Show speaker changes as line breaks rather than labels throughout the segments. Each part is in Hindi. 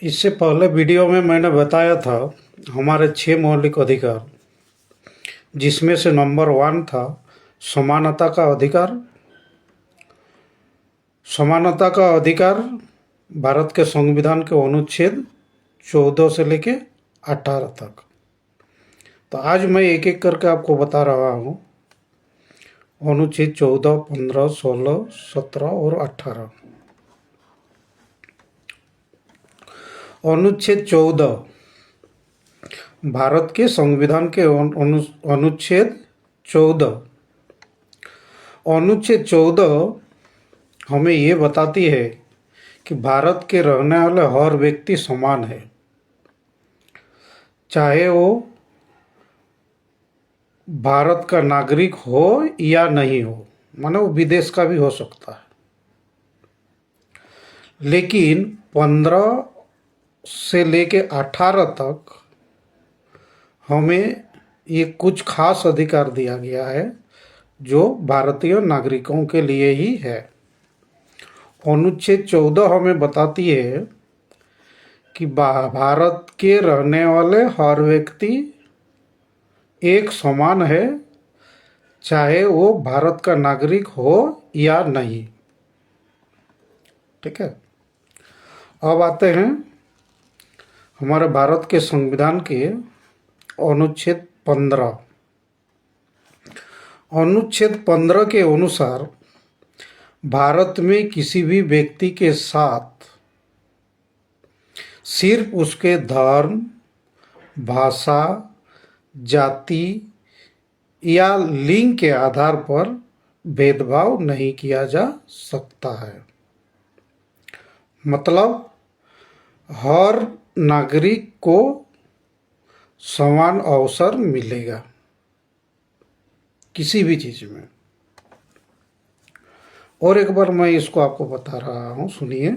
इससे पहले वीडियो में मैंने बताया था हमारे 6 मौलिक अधिकार, जिसमें से नंबर 1 था समानता का अधिकार। समानता का अधिकार भारत के संविधान के अनुच्छेद 14 से लेके 18 तक। तो आज मैं एक एक करके आपको बता रहा हूँ। अनुच्छेद 14, 15, 16, 17 और 18। अनुच्छेद 14 भारत के संविधान के अनुच्छेद 14। अनुच्छेद 14 हमें ये बताती है कि भारत के रहने वाले हर व्यक्ति समान है, चाहे वो भारत का नागरिक हो या नहीं हो, मानो वो विदेश का भी हो सकता है। लेकिन 15 से लेके 18 तक हमें ये कुछ खास अधिकार दिया गया है जो भारतीय नागरिकों के लिए ही है। अनुच्छेद 14 हमें बताती है कि भारत के रहने वाले हर व्यक्ति एक समान है, चाहे वो भारत का नागरिक हो या नहीं। ठीक है। अब आते हैं हमारे भारत के संविधान के अनुच्छेद 15। अनुच्छेद 15 के अनुसार भारत में किसी भी व्यक्ति के साथ सिर्फ उसके धर्म, भाषा, जाति या लिंग के आधार पर भेदभाव नहीं किया जा सकता है। मतलब हर नागरिक को समान अवसर मिलेगा किसी भी चीज में। और एक बार मैं इसको आपको बता रहा हूं, सुनिए।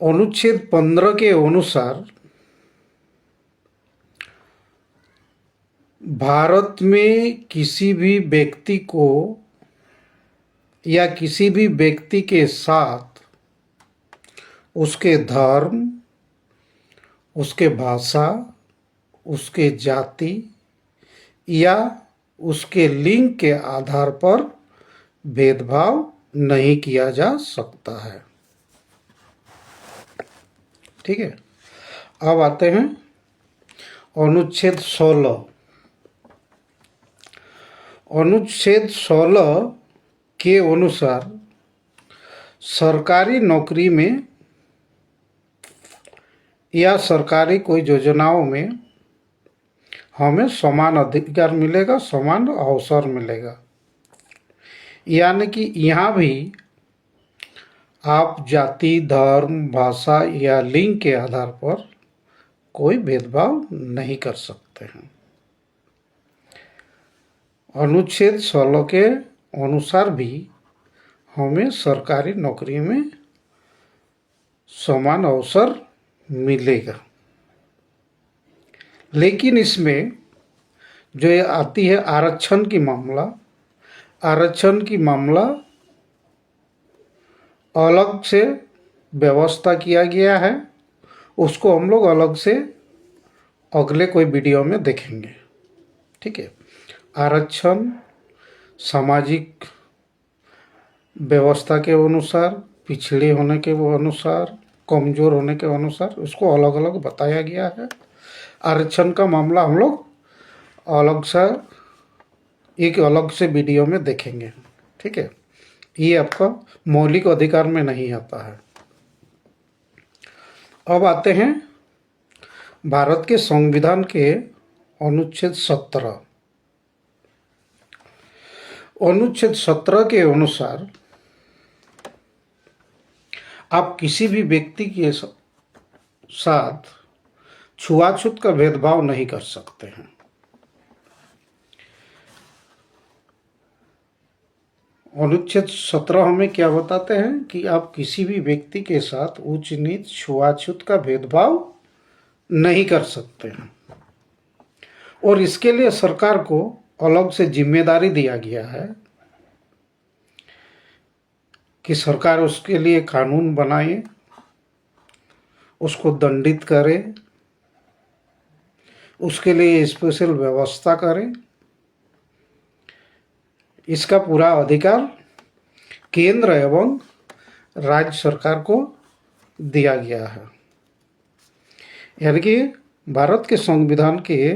अनुच्छेद 15 के अनुसार भारत में किसी भी व्यक्ति को या किसी भी व्यक्ति के साथ उसके धर्म, उसके भाषा, उसके जाति या उसके लिंग के आधार पर भेदभाव नहीं किया जा सकता है। ठीक है। अब आते हैं अनुच्छेद 16। अनुच्छेद 16 के अनुसार सरकारी नौकरी में या सरकारी कोई योजनाओं में हमें समान अधिकार मिलेगा, समान अवसर मिलेगा। यानी कि यहाँ भी आप जाति, धर्म, भाषा या लिंग के आधार पर कोई भेदभाव नहीं कर सकते हैं। अनुच्छेद 16 के अनुसार भी हमें सरकारी नौकरी में समान अवसर मिलेगा। लेकिन इसमें जो ये आती है आरक्षण की मामला, आरक्षण की मामला अलग से व्यवस्था किया गया है। उसको हम लोग अलग से अगले कोई वीडियो में देखेंगे। ठीक है। आरक्षण सामाजिक व्यवस्था के अनुसार, पिछड़े होने के अनुसार, कमजोर होने के अनुसार उसको अलग अलग बताया गया है। आरक्षण का मामला हम लोग अलग से एक अलग से वीडियो में देखेंगे। ठीक है। ये आपका मौलिक अधिकार में नहीं आता है। अब आते हैं भारत के संविधान के अनुच्छेद 17। अनुच्छेद 17 के अनुसार आप किसी भी व्यक्ति के साथ छुआछूत का भेदभाव नहीं कर सकते हैं। अनुच्छेद 17 हमें क्या बताते हैं कि आप किसी भी व्यक्ति के साथ ऊंच नीच, छुआछूत का भेदभाव नहीं कर सकते हैं। और इसके लिए सरकार को अलग से जिम्मेदारी दिया गया है कि सरकार उसके लिए कानून बनाए उसको दंडित करे, उसके लिए स्पेशल व्यवस्था करे। इसका पूरा अधिकार केंद्र एवं राज्य सरकार को दिया गया है। यानी कि भारत के संविधान के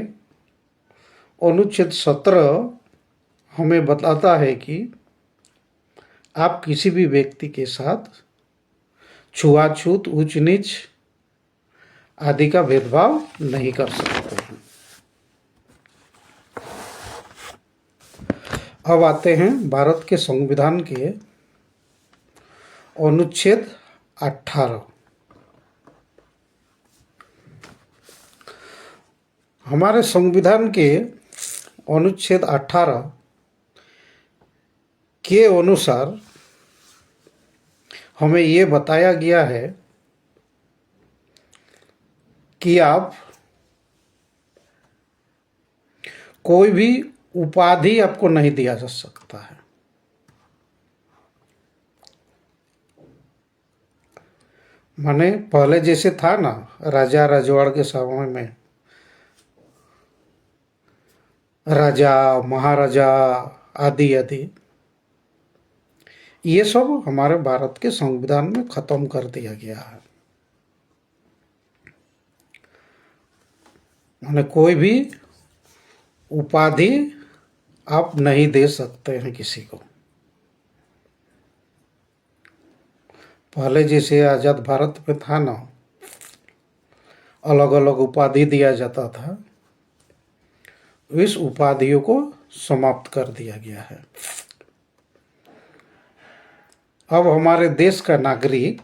अनुच्छेद 17 हमें बताता है कि आप किसी भी व्यक्ति के साथ छुआछूत, ऊंच नीच आदि का भेदभाव नहीं कर सकते हैं। अब आते हैं भारत के संविधान के अनुच्छेद 18। हमारे संविधान के अनुच्छेद 18 के अनुसार हमें ये बताया गया है कि आप कोई भी उपाधि आपको नहीं दिया जा सकता है। माने पहले जैसे था ना, राजा रजवाड़ के समय में राजा, महाराजा आदि आदि, ये सब हमारे भारत के संविधान में खत्म कर दिया गया है। माने कोई भी उपाधि आप नहीं दे सकते हैं किसी को। पहले जैसे आजाद भारत में था ना, अलग अलग उपाधि दिया जाता था, इस उपाधियों को समाप्त कर दिया गया है। अब हमारे देश का नागरिक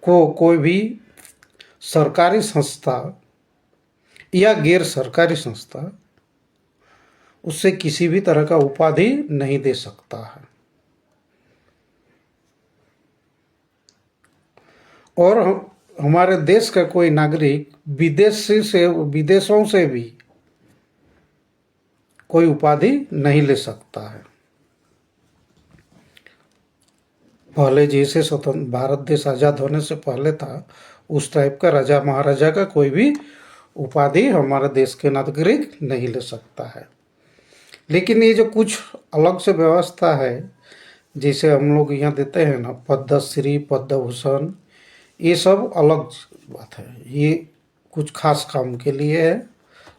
को कोई भी सरकारी संस्था या गैर सरकारी संस्था उससे किसी भी तरह का उपाधि नहीं दे सकता है। और हमारे देश का कोई नागरिक विदेशों से भी कोई उपाधि नहीं ले सकता है। पहले जैसे स्वतंत्र भारत देश आज़ाद होने से पहले था, उस टाइप का राजा महाराजा का कोई भी उपाधि हमारे देश के नागरिक नहीं ले सकता है। लेकिन ये जो कुछ अलग से व्यवस्था है, जैसे हम लोग यहाँ देते हैं ना पद्मश्री, पद्मभूषण, ये सब अलग बात है। ये कुछ खास काम के लिए है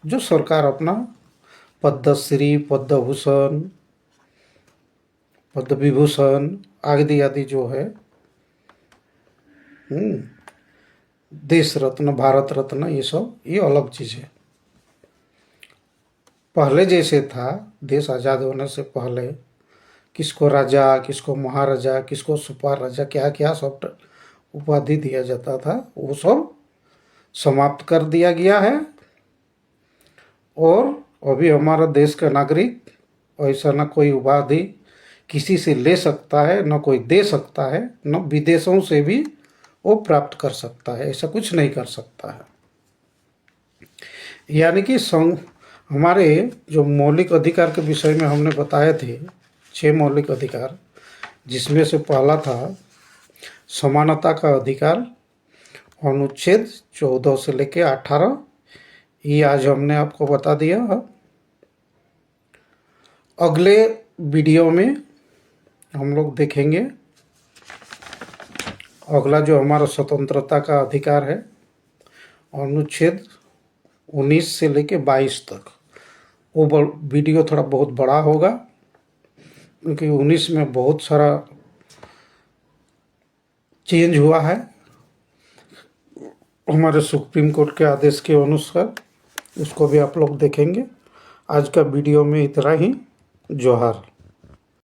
जो सरकार अपना पद्मश्री, पद्मभूषण, पद्म विभूषण आदि आदि जो है, देश रत्न, भारत रत्न, ये सब ये अलग चीज़ है। पहले जैसे था, देश आज़ाद होने से पहले किसको राजा, किसको महाराजा, किसको सुपार राजा, क्या क्या सब उपाधि दिया जाता था, वो सब समाप्त कर दिया गया है। और अभी हमारा देश का नागरिक ऐसा न कोई उपाधि किसी से ले सकता है, न कोई दे सकता है, न विदेशों से भी वो प्राप्त कर सकता है। ऐसा कुछ नहीं कर सकता है। यानी कि हमारे जो मौलिक अधिकार के विषय में हमने बताए थे 6 मौलिक अधिकार, जिसमें से पहला था समानता का अधिकार, अनुच्छेद 14 से लेके 18, ये आज हमने आपको बता दिया है। अगले वीडियो में हम लोग देखेंगे अगला जो हमारा स्वतंत्रता का अधिकार है, अनुच्छेद 19 से लेके 22 तक। वो वीडियो थोड़ा बहुत बड़ा होगा क्योंकि 19 में बहुत सारा चेंज हुआ है हमारे सुप्रीम कोर्ट के आदेश के अनुसार। उसको भी आप लोग देखेंगे। आज का वीडियो में इतना ही। जोहार।